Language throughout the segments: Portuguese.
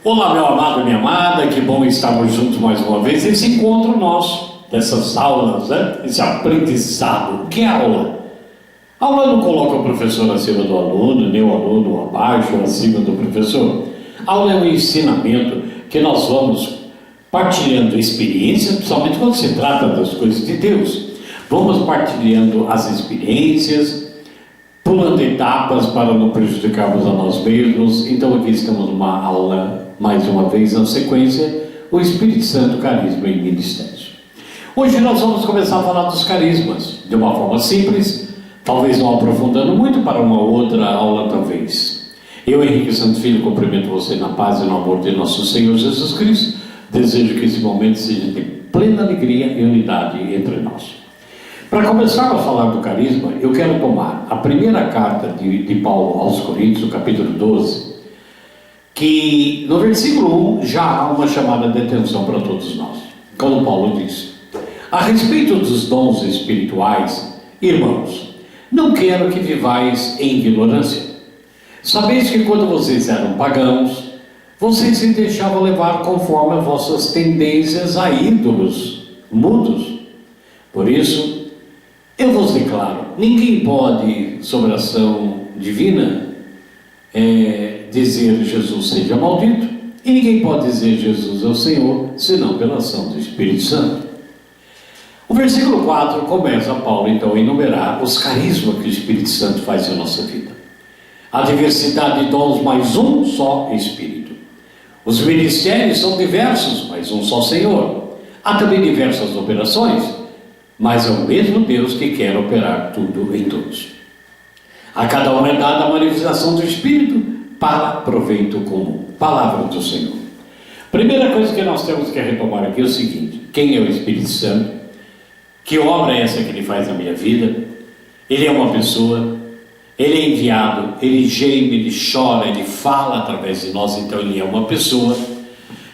Olá, meu amado, minha amada, que bom estarmos juntos mais uma vez. Esse encontro nosso, dessas aulas, esse aprendizado. O que é aula? A aula não coloca o professor acima do aluno, nem o aluno abaixo ou acima do professor. A aula é um ensinamento que nós vamos partilhando experiências, principalmente quando se trata das coisas de Deus. Vamos partilhando as experiências, pulando etapas para não prejudicarmos a nós mesmos. Então aqui estamos numa aula, mais uma vez na sequência, o Espírito Santo, carisma e ministérios. Hoje nós vamos começar a falar dos carismas, de uma forma simples, talvez não aprofundando muito, para uma outra aula talvez. Eu, Henrique Santos Filho, cumprimento você na paz e no amor de nosso Senhor Jesus Cristo. Desejo que esse momento seja de plena alegria e unidade entre nós. Para começar a falar do carisma, eu quero tomar a primeira carta de Paulo aos Coríntios, o capítulo 12, que no versículo 1 já há uma chamada de atenção para todos nós. Quando Paulo diz: a respeito dos dons espirituais, irmãos, não quero que vivais em ignorância. Sabeis que quando vocês eram pagãos, vocês se deixavam levar conforme as vossas tendências a ídolos mudos. Por isso, eu vos declaro, ninguém pode, sob a ação divina, dizer Jesus seja maldito, e ninguém pode dizer Jesus é o Senhor, senão pela ação do Espírito Santo. O versículo 4 começa Paulo então a enumerar os carismas que o Espírito Santo faz em nossa vida. A diversidade de dons, mas um só Espírito. Os ministérios são diversos, mas um só Senhor. Há também diversas operações, mas é o mesmo Deus que quer operar tudo em todos. A cada um é dada a manifestação do Espírito para proveito comum. Palavra do Senhor. Primeira coisa que nós temos que retomar aqui é o seguinte: quem é o Espírito Santo? Que obra é essa que ele faz na minha vida? Ele é uma pessoa, ele é enviado, ele geme, ele chora, ele fala através de nós, então ele é uma pessoa.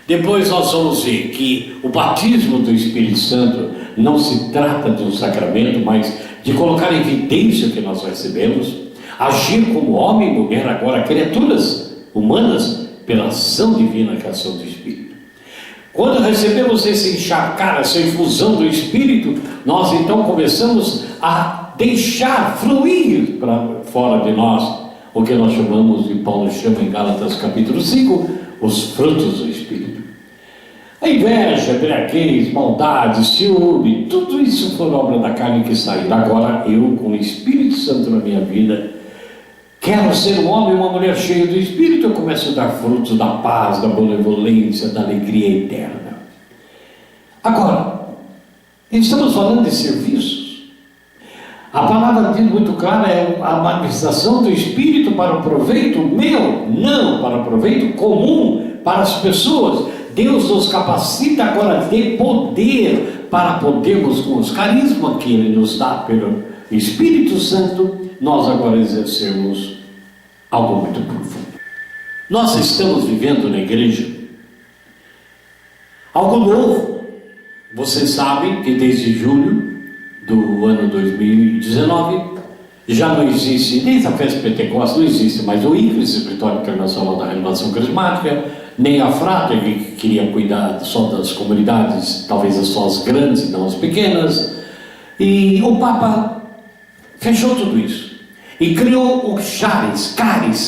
Depois nós vamos ver que o batismo do Espírito Santo não se trata de um sacramento, mas de colocar em evidência o que nós recebemos, agir como homem e mulher, agora criaturas humanas, pela ação divina que é a ação do Espírito. Quando recebemos esse encharcar, essa infusão do Espírito, nós então começamos a deixar fluir para fora de nós o que nós chamamos, e Paulo chama em Gálatas capítulo 5, os frutos do Espírito. A inveja, embriaguez, maldade, ciúme, tudo isso foi obra da carne que saiu. Agora eu, com o Espírito Santo na minha vida, quero ser um homem e uma mulher cheio do Espírito. Eu começo a dar frutos da paz, da benevolência, da alegria eterna. Agora, estamos falando de serviços. A palavra diz muito clara, é a manifestação do Espírito para o proveito meu, não para o proveito comum, para as pessoas. Deus nos capacita agora de poder para podermos, com os carismas que Ele nos dá pelo Espírito Santo, nós agora exercermos algo muito profundo. Nós estamos vivendo na igreja algo novo. Vocês sabem que desde julho do ano 2019 já não existe, desde a festa Pentecostes não existe mais o ICRIS, Escritório Internacional da Renovação Carismática, nem a Frata, que queria cuidar só das comunidades, talvez só as grandes e não as pequenas. E o Papa fechou tudo isso e criou o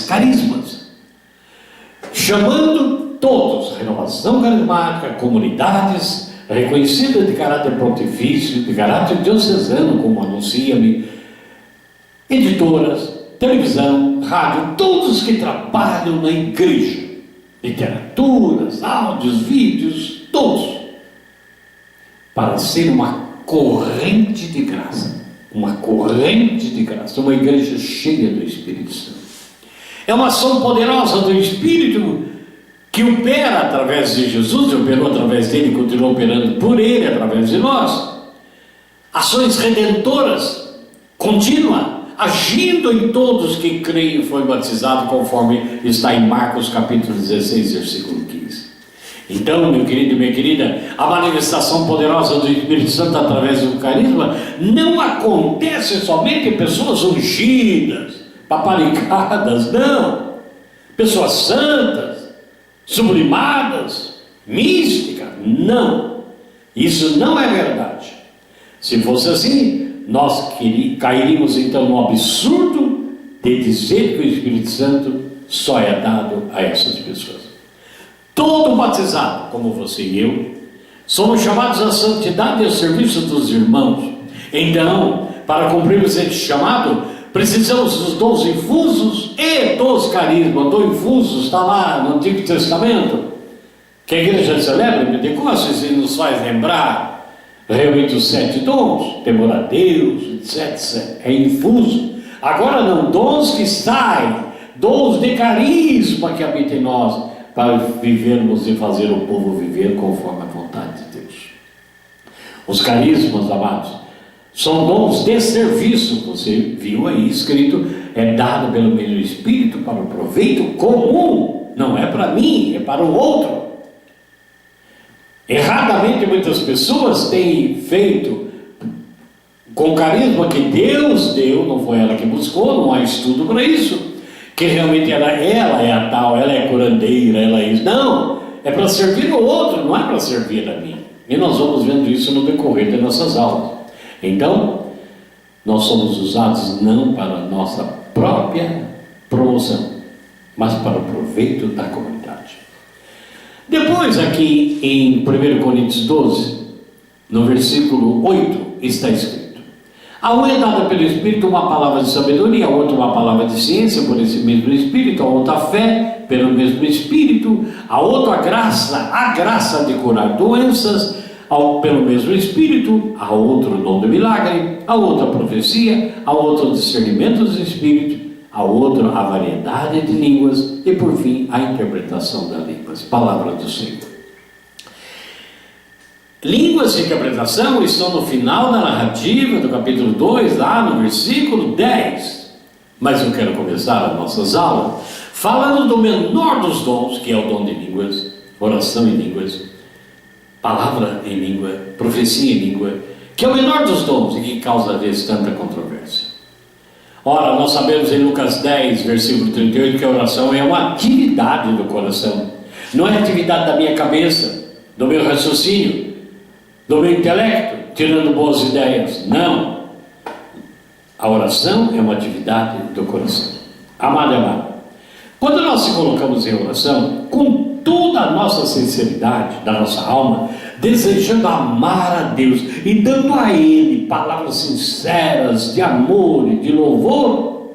carismas, chamando todos, renovação carismática, comunidades reconhecidas de caráter pontifício, de caráter diocesano, como Anuncia-me, editoras, televisão, rádio, todos que trabalham na igreja, literaturas, áudios, vídeos, todos, para ser uma corrente de graça, uma igreja cheia do Espírito Santo. É uma ação poderosa do Espírito que opera através de Jesus, operou através dele e continua operando por ele, através de nós. Ações redentoras, contínua, agindo em todos que creem e foi batizado, conforme está em Marcos capítulo 16, versículo 15. Então, meu querido e minha querida, a manifestação poderosa do Espírito Santo através do carisma não acontece somente em pessoas ungidas, paparicadas, não. Pessoas santas, sublimadas, místicas. Não, isso não é verdade. Se fosse assim, nós cairíamos então no absurdo de dizer que o Espírito Santo só é dado a essas pessoas. Todo batizado, como você e eu, somos chamados à santidade e ao serviço dos irmãos. Então, para cumprirmos esse chamado, precisamos dos dons infusos e dos carismas. Dom infusos está lá no Antigo Testamento, que a igreja celebra em Pentecostes e nos faz lembrar realmente os 7 dons, temor a Deus, etc. É infuso. Agora não, dons que saem, dons de carisma que habitam em nós, para vivermos e fazer o povo viver conforme a vontade de Deus. Os carismas, amados, são dons de serviço. Você viu aí escrito, é dado pelo mesmo Espírito para o proveito comum. Não é para mim, é para o outro. Erradamente muitas pessoas têm feito com carisma que Deus deu, não foi ela que buscou, não há estudo para isso, que realmente ela é a tal, ela é curandeira, ela é isso. Não, é para servir o outro, não é para servir a mim. E nós vamos vendo isso no decorrer de nossas aulas. Então, nós somos usados não para a nossa própria promoção, mas para o proveito da comunidade. Depois aqui em 1 Coríntios 12, no versículo 8, está escrito: a um é dada pelo Espírito uma palavra de sabedoria, a outra uma palavra de ciência por esse mesmo Espírito, a outra a fé pelo mesmo Espírito, a outra a graça de curar doenças pelo mesmo Espírito, a outro o dom de milagre, a outra a profecia, a outra o discernimento dos Espíritos, a outra a variedade de línguas e por fim a interpretação das línguas. Palavra do Senhor. Línguas e interpretação estão no final da narrativa do capítulo 2, lá no versículo 10. Mas eu quero começar as nossas aulas falando do menor dos dons, que é o dom de línguas, oração em línguas, palavra em língua, profecia em língua, que é o menor dos dons e que causa às vezes tanta controvérsia. Ora, nós sabemos em Lucas 10, versículo 38, que a oração é uma atividade do coração, não é atividade da minha cabeça, do meu raciocínio, do meu intelecto, tirando boas ideias. Não. A oração é uma atividade do coração. Amado e amado, quando nós se colocamos em oração, com toda a nossa sinceridade, da nossa alma, desejando amar a Deus e dando a Ele palavras sinceras de amor e de louvor,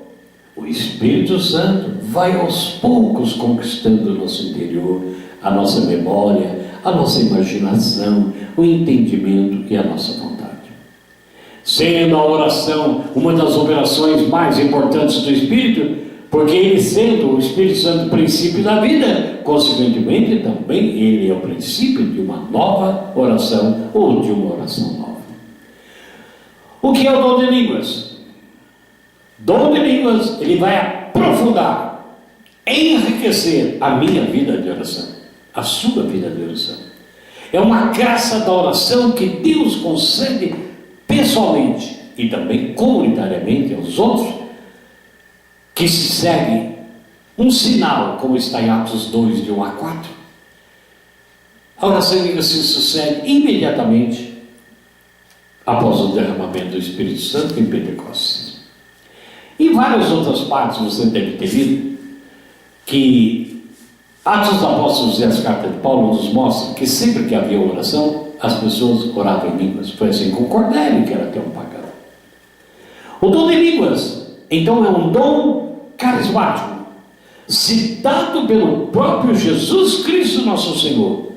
o Espírito Santo vai aos poucos conquistando o nosso interior, a nossa memória, a nossa imaginação, o entendimento e a nossa vontade. Sendo a oração uma das operações mais importantes do Espírito, porque ele sendo o Espírito Santo o princípio da vida, consequentemente também ele é o princípio de uma nova oração ou de uma oração nova. O que é o dom de línguas? Dom de línguas, ele vai aprofundar, enriquecer a minha vida de oração, a sua vida de oração. É uma graça da oração que Deus concede pessoalmente e também comunitariamente aos outros, que se segue um sinal, como está em Atos 2, de 1 a 4. A oração em línguas se sucede imediatamente após o derramamento do Espírito Santo em Pentecostes. Em várias outras partes você deve ter lido que Atos dos Apóstolos e as cartas de Paulo nos mostram que sempre que havia oração, as pessoas oravam em línguas. Foi assim com Cornélio, que era até um pagão. O dom de línguas, então, é um dom carismático, citado pelo próprio Jesus Cristo, nosso Senhor,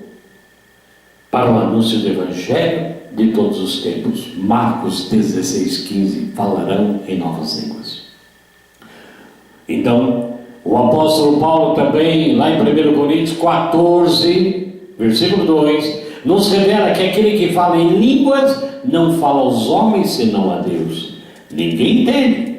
para o anúncio do Evangelho de todos os tempos. Marcos 16:15, falarão em novas línguas. Então, o apóstolo Paulo também, lá em 1 Coríntios 14, versículo 2, nos revela que aquele que fala em línguas não fala aos homens senão a Deus. Ninguém entende,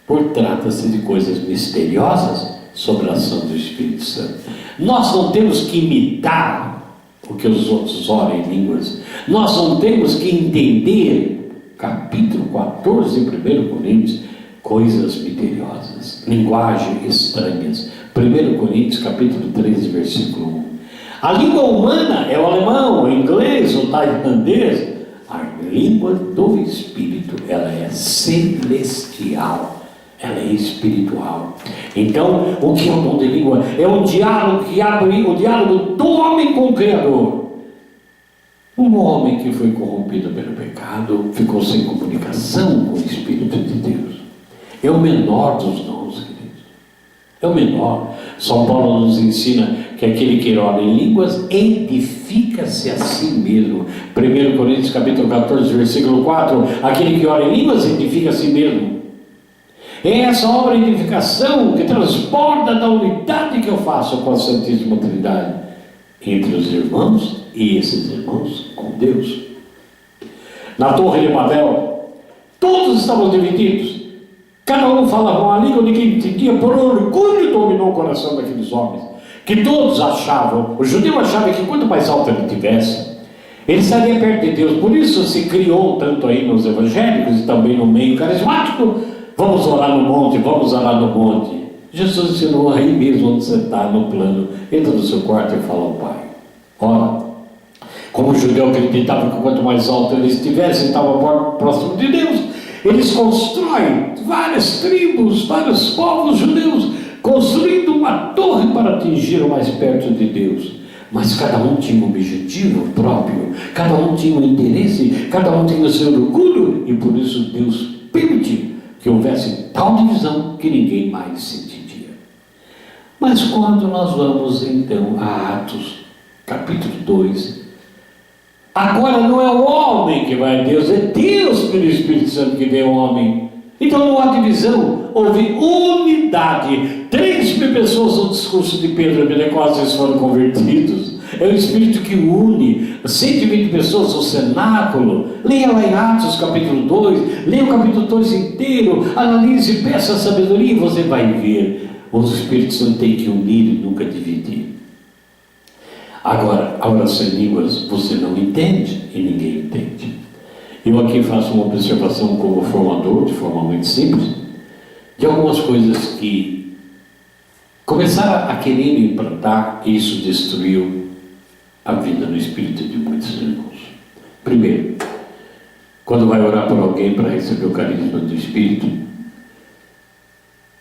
por trata-se de coisas misteriosas sobre a ação do Espírito Santo. Nós não temos que imitar o que os outros oram em línguas. Nós não temos que entender, capítulo 14 de 1 Coríntios, coisas misteriosas, linguagens estranhas, 1 Coríntios capítulo 13, versículo 1. A língua humana é o alemão, o inglês, o tailandês. A língua do Espírito, ela é celestial, ela é espiritual. Então, o que é o dom de língua? É o diálogo que abre o diálogo do homem com o Criador. Um homem que foi corrompido pelo pecado ficou sem comunicação com o Espírito de Deus. É o menor dos dons, queridos. É o menor. São Paulo nos ensina que aquele que ora em línguas edifica-se a si mesmo. 1 Coríntios capítulo 14, versículo 4. Aquele que ora em línguas edifica a si mesmo. É essa obra de edificação que transborda da unidade que eu faço com a Santíssima Trindade entre os irmãos e esses irmãos com Deus. Na Torre de Babel, todos estavam divididos. Cada um falava uma língua, ninguém entendia. Por orgulho dominou o coração daqueles homens, que todos achavam, o judeu achava que quanto mais alto ele tivesse, ele estaria perto de Deus. Por isso se criou tanto aí nos evangélicos e também no meio carismático: vamos orar no monte, vamos orar no monte. Jesus ensinou aí mesmo onde você está, no plano. Entra no seu quarto e fala ao Pai. Ora, como o judeu acreditava que quanto mais alto eles estivessem, estava próximo de Deus, eles constroem várias tribos, vários povos judeus, construindo uma torre para atingir o mais perto de Deus. Mas cada um tinha um objetivo próprio, cada um tinha um interesse, cada um tinha o seu orgulho, e por isso Deus permitiu que houvesse tal divisão que ninguém mais se entendia. Mas quando nós vamos então a Atos, capítulo 2, agora não é o homem que vai a Deus, é Deus pelo Espírito Santo que vem ao homem. Então não há divisão, houve unidade. 3.000 pessoas no discurso de Pedro e Pentecostes foram convertidos. É o Espírito que une. 120 pessoas no cenáculo. Leia lá em Atos capítulo 2, leia o capítulo 2 inteiro, analise, peça sabedoria e você vai ver. O Espírito Santo tem que unir e nunca dividir. Agora, a oração em línguas você não entende e ninguém entende. Eu aqui faço uma observação como formador, de forma muito simples, de algumas coisas que começaram a querer implantar, e isso destruiu a vida no espírito de muitos irmãos. Primeiro, quando vai orar por alguém para receber o carisma do Espírito,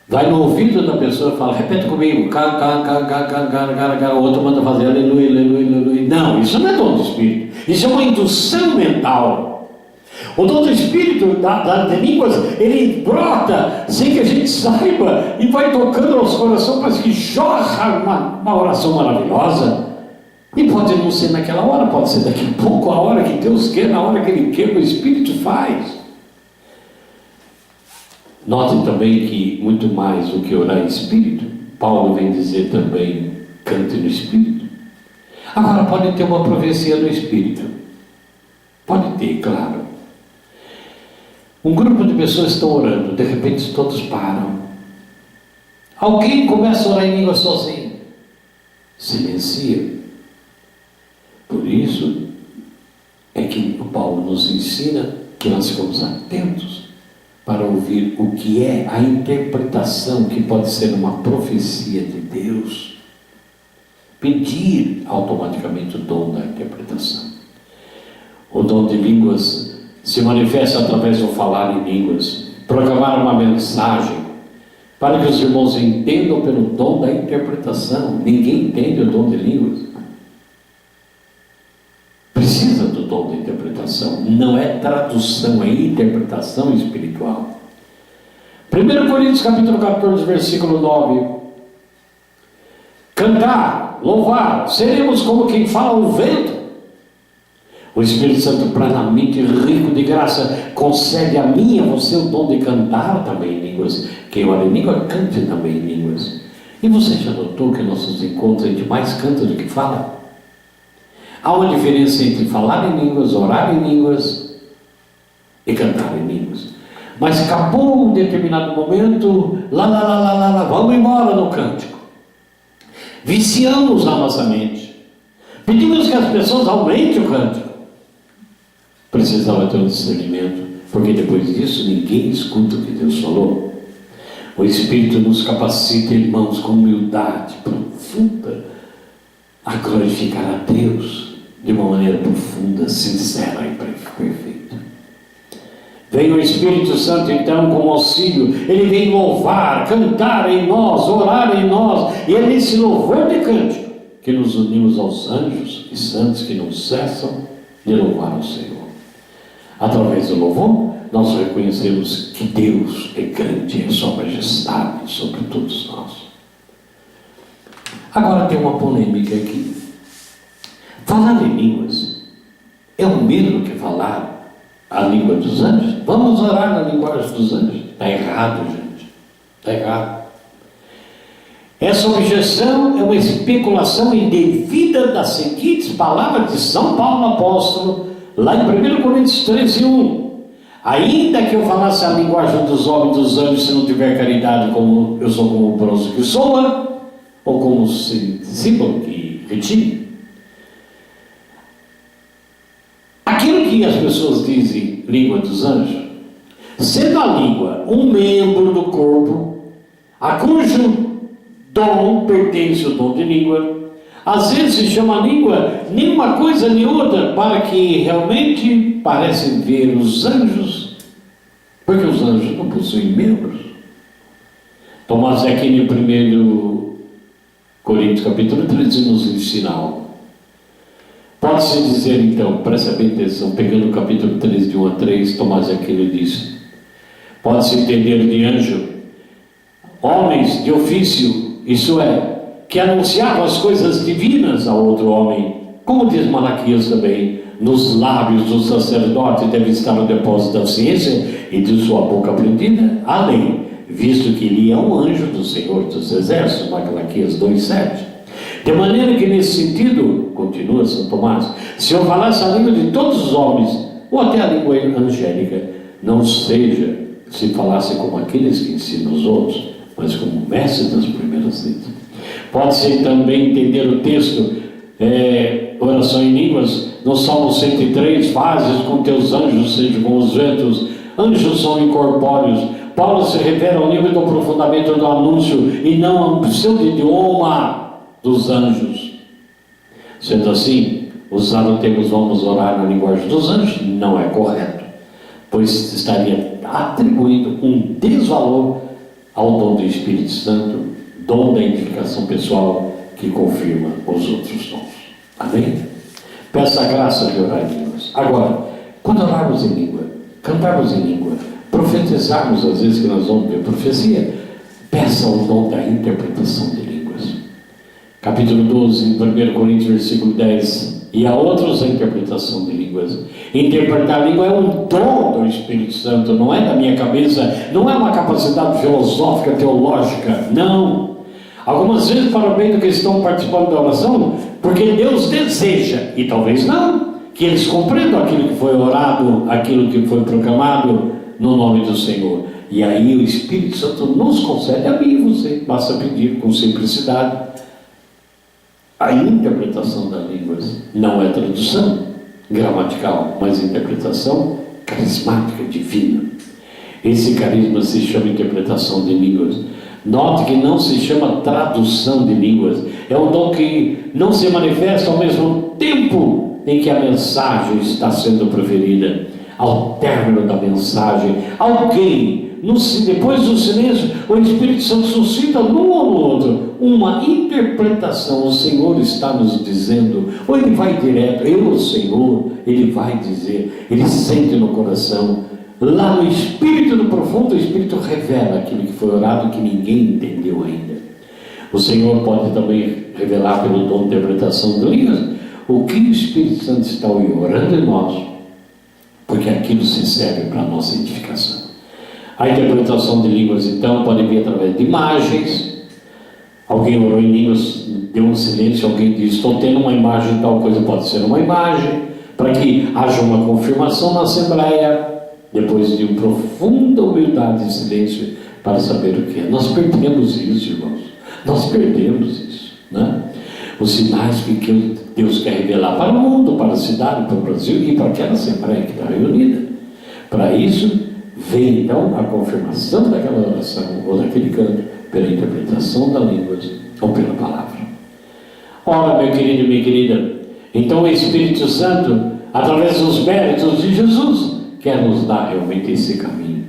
vai no ouvido da pessoa e fala: repete comigo, o outro manda fazer aleluia, aleluia, aleluia. Não, isso não é dom do Espírito, isso é uma indução mental. O dom do Espírito de línguas, ele brota sem que a gente saiba e vai tocando aos corações, parece que jorra uma oração maravilhosa. E pode não ser naquela hora, pode ser daqui a pouco, a hora que Deus quer, na hora que Ele quer, o Espírito faz. Notem também que muito mais do que orar em Espírito, Paulo vem dizer também: cante no Espírito. Agora pode ter uma profecia no Espírito, pode ter, claro. Um grupo de pessoas estão orando, de repente todos param. Alguém começa a orar em língua sozinho, silencia. Por isso é que o Paulo nos ensina que nós ficamos atentos para ouvir o que é a interpretação, que pode ser uma profecia de Deus. Pedir automaticamente o dom da interpretação. O dom de línguas se manifesta através do falar em línguas, proclamar uma mensagem, para que os irmãos entendam pelo dom da interpretação. Ninguém entende o dom de línguas. Precisa do dom da interpretação. Não é tradução, é interpretação espiritual. 1 Coríntios capítulo 14, versículo 9. Cantar, louvar, seremos como quem fala o vento. O Espírito Santo, plenamente rico de graça, concede a mim e a você o dom de cantar também em línguas. Quem ora em língua, cante também em línguas. E você já notou que nossos encontros a gente mais canta do que fala? Há uma diferença entre falar em línguas, orar em línguas e cantar em línguas. Mas acabou um determinado momento, vamos embora no cântico. Viciamos a nossa mente. Pedimos que as pessoas aumentem o cântico. Precisava ter um discernimento, porque depois disso ninguém escuta o que Deus falou. O Espírito nos capacita, irmãos, com humildade profunda, a glorificar a Deus de uma maneira profunda, sincera e perfeita. Vem o Espírito Santo, então, como auxílio. Ele vem louvar, cantar em nós, orar em nós. E é nesse louvor de cântico que nos unimos aos anjos e santos que não cessam de louvar ao Senhor. Através do louvor, nós reconhecemos que Deus é grande, é sua majestade sobre todos nós. Agora tem uma polêmica aqui. Falar em línguas é o mesmo que falar a língua dos anjos? Vamos orar na linguagem dos anjos? Está errado, gente. Está errado. Essa objeção é uma especulação indevida das seguintes palavras de São Paulo apóstolo, lá em 1 Coríntios 13:1. Ainda que eu falasse a linguagem dos homens e dos anjos, se não tiver caridade, como eu sou como o bronze que soa, ou como o símbolo que retine. Aquilo que as pessoas dizem língua dos anjos, sendo a língua um membro do corpo, a cujo dom pertence o dom de língua, às vezes se chama língua nem uma coisa nem outra, para que realmente parecem ver os anjos, porque os anjos não possuem membros. Tomás de Aquino, em 1 Coríntios capítulo 13, nos ensina algo. Pode-se dizer então, presta bem atenção, pegando o capítulo 13, de 1 a 3, Tomás de Aquino diz: pode-se entender de anjo homens de ofício, isso é, que anunciavam as coisas divinas a outro homem, como diz Malaquias também, nos lábios do sacerdote deve estar o depósito da ciência e de sua boca aprendida a lei, visto que ele é um anjo do Senhor dos Exércitos, Malaquias 2:7. De maneira que nesse sentido, continua São Tomás, se eu falasse a língua de todos os homens, ou até a língua angélica, não seja se falasse como aqueles que ensinam os outros, mas como mestre das primeiras letras. Pode-se também entender o texto, oração em línguas, no Salmo 103, fazes com teus anjos, seja com os ventos, anjos são incorpóreos. Paulo se refere ao nível do aprofundamento do anúncio e não ao pseudo-idioma dos anjos. Sendo assim, usar o termo vamos orar na linguagem dos anjos não é correto, pois estaria atribuindo um desvalor ao dom do Espírito Santo, dom da edificação pessoal que confirma os outros dons. Amém? Peça a graça de orar em línguas. Agora, quando orarmos em língua, cantarmos em língua, profetizarmos, às vezes que nós vamos ver profecia, peça o dom da interpretação de línguas. Capítulo 12, 1 Coríntios, versículo 10. E a outros a interpretação de línguas. Interpretar a língua é um dom do Espírito Santo, não é da minha cabeça, não é uma capacidade filosófica, teológica, não. Algumas vezes para o bem do que estão participando da oração, porque Deus deseja, e talvez não, que eles compreendam aquilo que foi orado, aquilo que foi proclamado no nome do Senhor. E aí o Espírito Santo nos concede, a mim e você, basta pedir com simplicidade. A interpretação das línguas não é tradução gramatical, mas interpretação carismática, divina. Esse carisma se chama interpretação de línguas. Note que não se chama tradução de línguas. É um dom que não se manifesta ao mesmo tempo em que a mensagem está sendo proferida. Ao término da mensagem, alguém, depois do silêncio, o Espírito Santo suscita num ou no outro uma interpretação. O Senhor está nos dizendo, ou Ele vai direto, o Senhor, Ele vai dizer, Ele sente no coração. Lá no Espírito do profundo, o Espírito revela aquilo que foi orado que ninguém entendeu ainda. O Senhor pode também revelar pelo dom de interpretação de línguas o que o Espírito Santo está orando em nós, porque aquilo se serve para a nossa edificação. A interpretação de línguas, então, pode vir através de imagens. Alguém orou em línguas, deu um silêncio, alguém diz, estou tendo uma imagem, tal coisa pode ser uma imagem, para que haja uma confirmação na Assembleia, depois de uma profunda humildade e silêncio, para saber o que é. Nós perdemos isso, irmãos. Nós perdemos isso, né? Os sinais que Deus quer revelar para o mundo, para a cidade, para o Brasil e para aquela Assembleia que está reunida. Para isso, vem então a confirmação daquela oração ou daquele canto pela interpretação da língua ou pela palavra. Ora, meu querido e minha querida, então o Espírito Santo, através dos méritos de Jesus, quer nos dar realmente esse caminho.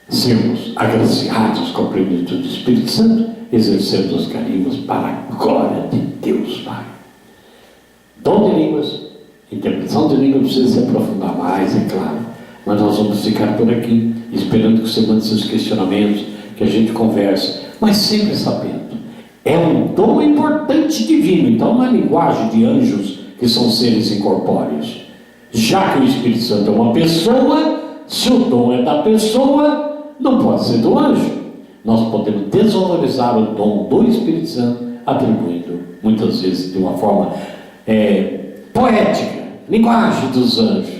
Sermos agraciados com a plenitude do Espírito Santo, exercendo os carinhos para a glória de Deus Pai. Dom de línguas, interpretação de línguas precisa se aprofundar mais, é claro, mas nós vamos ficar por aqui, esperando que você mande seus questionamentos, que a gente converse, mas sempre sabendo, é um dom importante divino, então não é linguagem de anjos, que são seres incorpóreos. Já que o Espírito Santo é uma pessoa, se o dom é da pessoa, não pode ser do anjo. Nós podemos desvalorizar o dom do Espírito Santo, atribuindo, muitas vezes, de uma forma poética, linguagem dos anjos.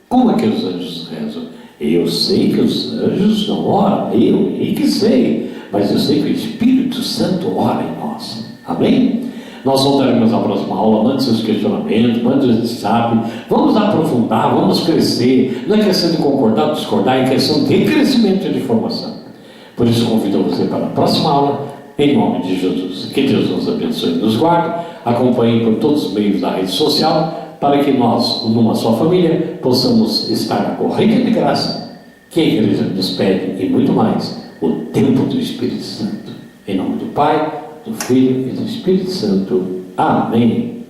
Como é que os anjos rezam? Eu sei que os anjos não oram, eu que sei, mas eu sei que o Espírito Santo ora em nós. Amém? Nós voltaremos na próxima aula. Mande seus questionamentos, mande o WhatsApp, vamos aprofundar, vamos crescer. Não é questão de concordar ou discordar, é questão de crescimento de formação. Por isso convido você para a próxima aula, em nome de Jesus. Que Deus nos abençoe e nos guarde. Acompanhe por todos os meios da rede social, para que nós, numa só família, possamos estar na corrente de graça que a igreja nos pede, e muito mais, o tempo do Espírito Santo. Em nome do Pai, do Filho e do Espírito Santo. Amém.